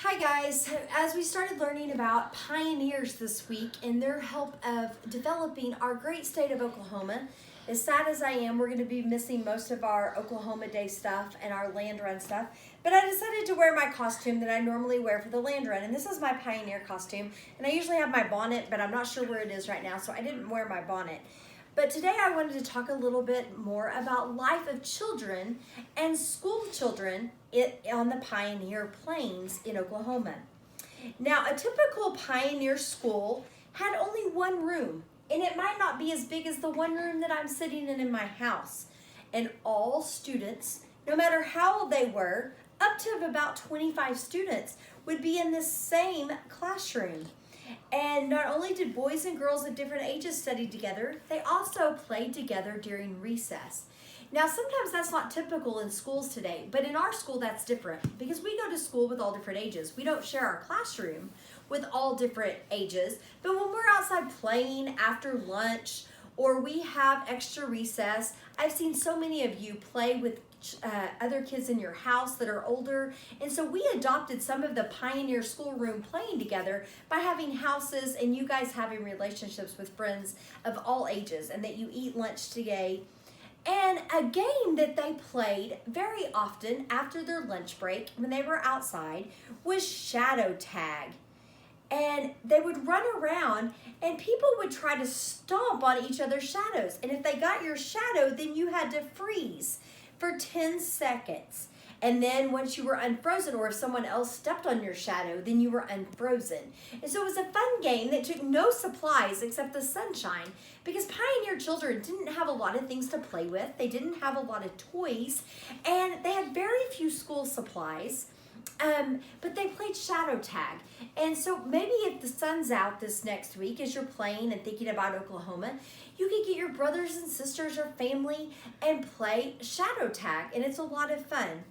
Hi guys, as we started learning about pioneers this week and their help of developing our great state of Oklahoma, as sad as I am, we're going to be missing most of our Oklahoma Day stuff and our land run stuff, but I decided to wear my costume that I normally wear for the land run, and this is my pioneer costume, and I usually have my bonnet, but I'm not sure where it is right now, so I didn't wear my bonnet. But today I wanted to talk a little bit more about life of children and school children on the Pioneer Plains in Oklahoma. Now, a typical Pioneer school had only one room, and it might not be as big as the one room that I'm sitting in my house. And all students, no matter how old they were, up to about 25 students, would be in the same classroom. And not only did boys and girls of different ages study together, they also played together during recess. Now, sometimes that's not typical in schools today, but in our school that's different because we go to school with all different ages. We don't share our classroom with all different ages, but when we're outside playing after lunch or we have extra recess, I've seen so many of you play with other kids in your house that are older, and so we adopted some of the Pioneer schoolroom playing together by having houses and you guys having relationships with friends of all ages and that you eat lunch together. And a game that they played very often after their lunch break when they were outside was shadow tag. And they would run around and people would try to stomp on each other's shadows, and if they got your shadow, then you had to freeze for 10 seconds. And then once you were unfrozen, or if someone else stepped on your shadow, then you were unfrozen. And so it was a fun game that took no supplies except the sunshine, because Pioneer children didn't have a lot of things to play with. They didn't have a lot of toys, and they had very few school supplies. But they played shadow tag. And so maybe if the sun's out this next week as you're playing and thinking about Oklahoma, you could get your brothers and sisters or family and play shadow tag, and it's a lot of fun.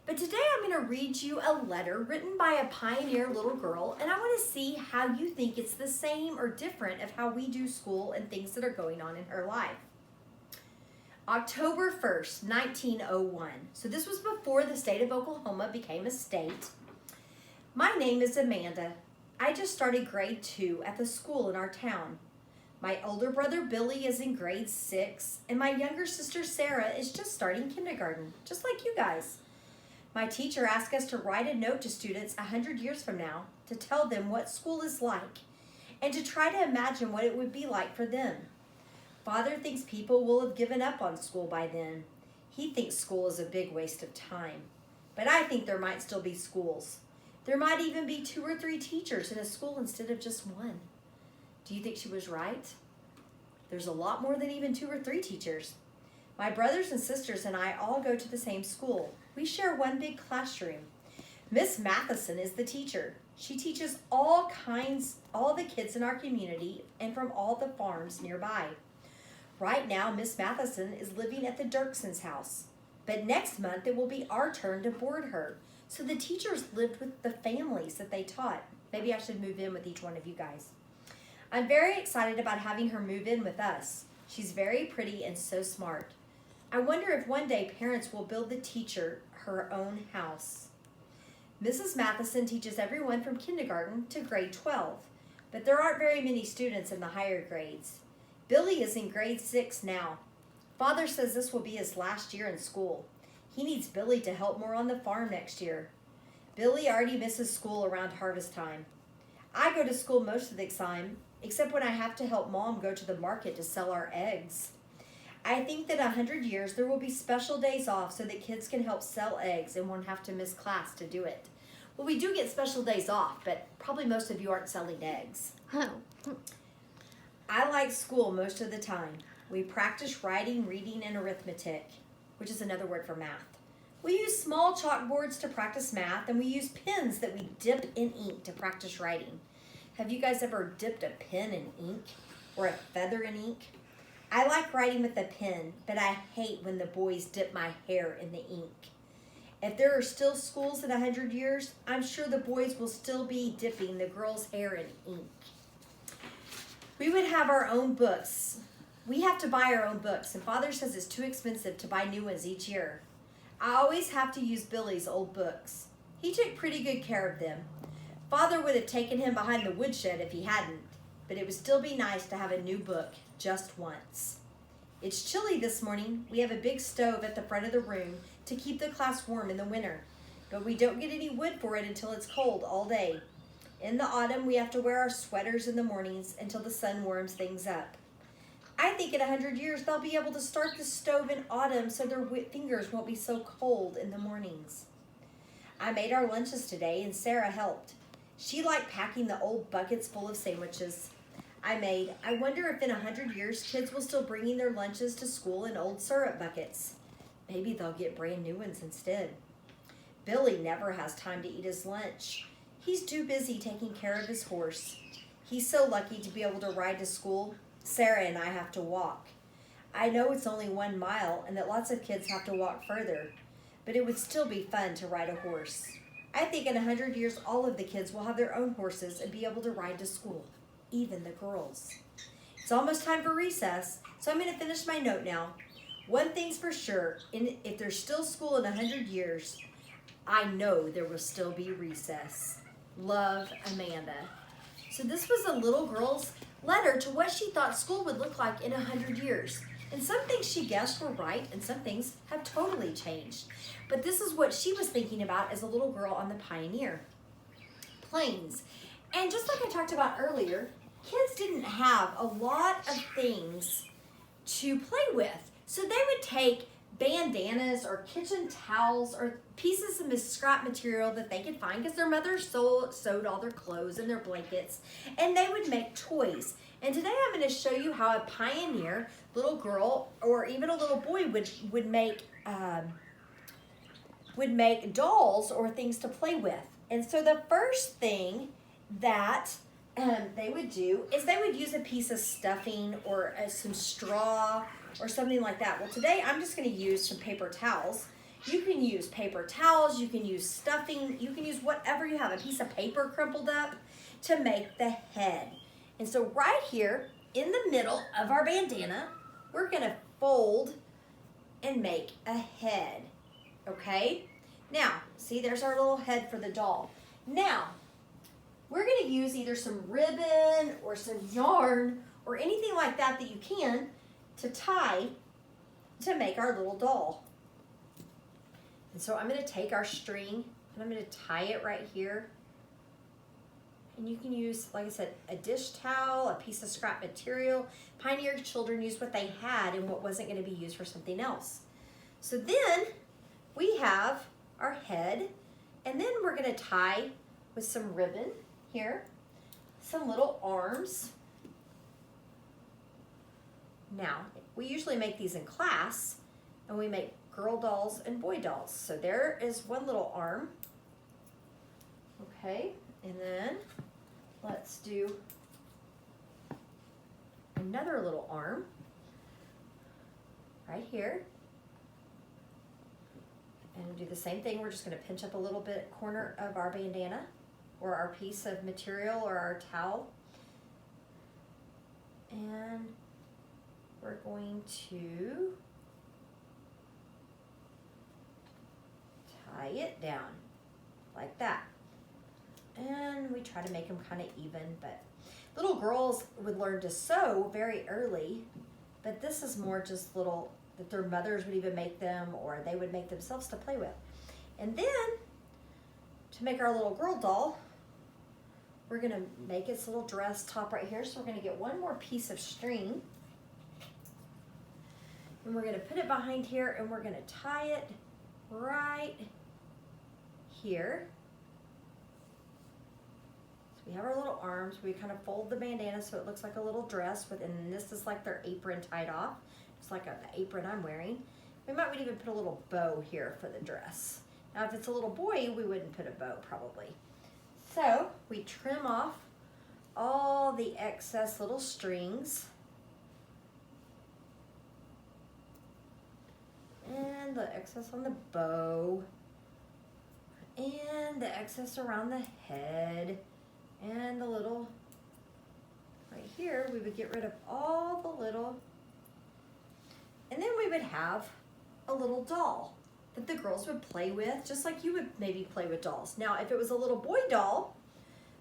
But today I'm going to read you a letter written by a Pioneer little girl, and I want to see how you think it's the same or different of how we do school and things that are going on in her life. October 1st, 1901. So this was before the state of Oklahoma became a state. My name is Amanda. I just started grade 2 at the school in our town. My older brother Billy is in grade 6, and my younger sister Sarah is just starting kindergarten, just like you guys. My teacher asked us to write a note to students 100 years from now to tell them what school is like and to try to imagine what it would be like for them. Father thinks people will have given up on school by then. He thinks school is a big waste of time. But I think there might still be schools. There might even be 2 or 3 teachers in a school instead of just one. Do you think she was right? There's a lot more than even 2 or 3 teachers. My brothers and sisters and I all go to the same school. We share one big classroom. Miss Matheson is the teacher. She teaches all the kids in our community and from all the farms nearby. Right now, Miss Matheson is living at the Dirksons' house, but next month it will be our turn to board her. So the teachers lived with the families that they taught. Maybe I should move in with each one of you guys. I'm very excited about having her move in with us. She's very pretty and so smart. I wonder if one day parents will build the teacher her own house. Mrs. Matheson teaches everyone from kindergarten to grade 12, but there aren't very many students in the higher grades. Billy is in grade 6 now. Father says this will be his last year in school. He needs Billy to help more on the farm next year. Billy already misses school around harvest time. I go to school most of the time, except when I have to help Mom go to the market to sell our eggs. I think that 100 years there will be special days off so that kids can help sell eggs and won't have to miss class to do it. Well, we do get special days off, but probably most of you aren't selling eggs. Oh. I like school most of the time. We practice writing, reading, and arithmetic, which is another word for math. We use small chalkboards to practice math, and we use pens that we dip in ink to practice writing. Have you guys ever dipped a pen in ink or a feather in ink? I like writing with a pen, but I hate when the boys dip my hair in the ink. If there are still schools in 100 years, I'm sure the boys will still be dipping the girls' hair in ink. We would have our own books. We have to buy our own books, and Father says it's too expensive to buy new ones each year. I always have to use Billy's old books. He took pretty good care of them. Father would have taken him behind the woodshed if he hadn't, but it would still be nice to have a new book just once. It's chilly this morning. We have a big stove at the front of the room to keep the class warm in the winter, but we don't get any wood for it until it's cold all day. In the autumn, we have to wear our sweaters in the mornings until the sun warms things up. I think in 100 years, they'll be able to start the stove in autumn so their fingers won't be so cold in the mornings. I made our lunches today and Sarah helped. She liked packing the old buckets full of sandwiches I wonder if in 100 years, kids will still bringing their lunches to school in old syrup buckets. Maybe they'll get brand new ones instead. Billy never has time to eat his lunch. He's too busy taking care of his horse. He's so lucky to be able to ride to school. Sarah and I have to walk. I know it's only 1 mile and that lots of kids have to walk further, but it would still be fun to ride a horse. I think in 100 years, all of the kids will have their own horses and be able to ride to school, even the girls. It's almost time for recess, so I'm going to finish my note now. One thing's for sure, if there's still school in 100 years, I know there will still be recess. Love, Amanda. So this was a little girl's letter to what she thought school would look like in 100 years. And some things she guessed were right, and some things have totally changed. But this is what she was thinking about as a little girl on the Pioneer. Planes. And just like I talked about earlier, kids didn't have a lot of things to play with. So they would take bandanas or kitchen towels or pieces of scrap material that they could find because their mother sewed all their clothes and their blankets, and they would make toys. And today I'm going to show you how a Pioneer little girl or even a little boy would make dolls or things to play with. And so the first thing that they would do is they would use a piece of stuffing or some straw or something like that. Well, today I'm just going to use some paper towels. You can use paper towels, you can use stuffing, you can use whatever you have, a piece of paper crumpled up to make the head. And so right here in the middle of our bandana, we're going to fold and make a head, okay? Now, see, there's our little head for the doll. Now, we're going to use either some ribbon or some yarn or anything like that that you can to tie to make our little doll. And so I'm going to take our string and I'm going to tie it right here. And you can use, like I said, a dish towel, a piece of scrap material. Pioneer children used what they had and what wasn't going to be used for something else. So then we have our head, and then we're going to tie with some ribbon here, some little arms. Now, we usually make these in class, and we make girl dolls and boy dolls. So there is one little arm. Okay, and then let's do another little arm right here. And we'll do the same thing. We're just going to pinch up a little bit corner of our bandana or our piece of material or our towel. And we're going to tie it down like that. And we try to make them kind of even, but little girls would learn to sew very early, but this is more just little that their mothers would even make them or they would make themselves to play with. And then to make our little girl doll, we're going to make its little dress top right here. So we're going to get one more piece of string and we're going to put it behind here and we're going to tie it right here. We have our little arms. We kind of fold the bandana so it looks like a little dress, and this is like their apron tied off. It's like the apron I'm wearing. We might even put a little bow here for the dress. Now, if it's a little boy, we wouldn't put a bow probably. So we trim off all the excess little strings and the excess on the bow and the excess around the head. And the little, right here, we would get rid of all the little, and then we would have a little doll that the girls would play with, just like you would maybe play with dolls. Now, if it was a little boy doll,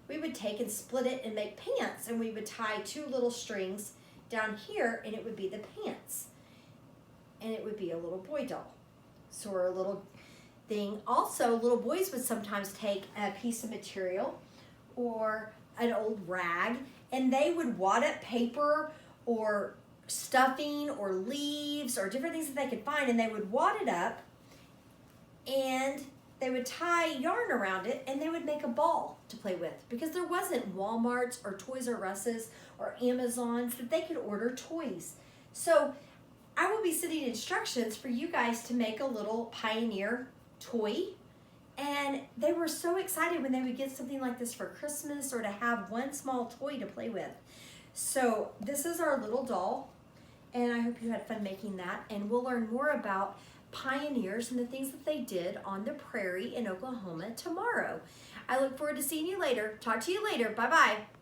we would take and split it and make pants, and we would tie 2 little strings down here, and it would be the pants, and it would be a little boy doll. So, or a little thing. Also, little boys would sometimes take a piece of material or an old rag, and they would wad up paper or stuffing or leaves or different things that they could find, and they would wad it up, and they would tie yarn around it, and they would make a ball to play with, because there wasn't Walmarts or Toys R Us's or Amazons that they could order toys. So I will be sending instructions for you guys to make a little Pioneer toy, and they were so excited when they would get something like this for Christmas or to have one small toy to play with. So this is our little doll, and I hope you had fun making that, and we'll learn more about pioneers and the things that they did on the prairie in Oklahoma tomorrow. I look forward to seeing you later. Talk to you later. Bye-bye.